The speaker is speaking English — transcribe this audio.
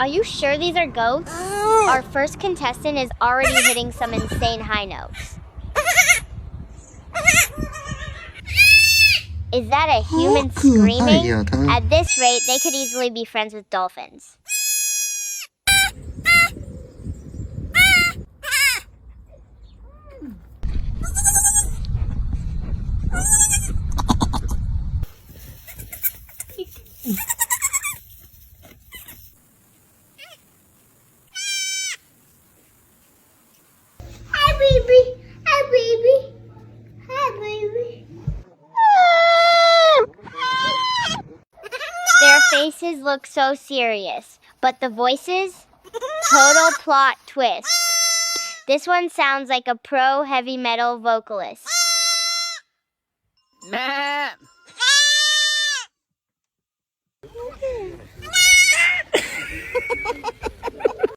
Are you sure these are goats? Our first contestant is already hitting some insane high notes. Is that a human screaming? At this rate, they could easily be friends with dolphins. Hi, baby. Hi, baby. Hi, baby. Their faces look so serious, but the voices? Total plot twist. This one sounds like a pro heavy metal vocalist.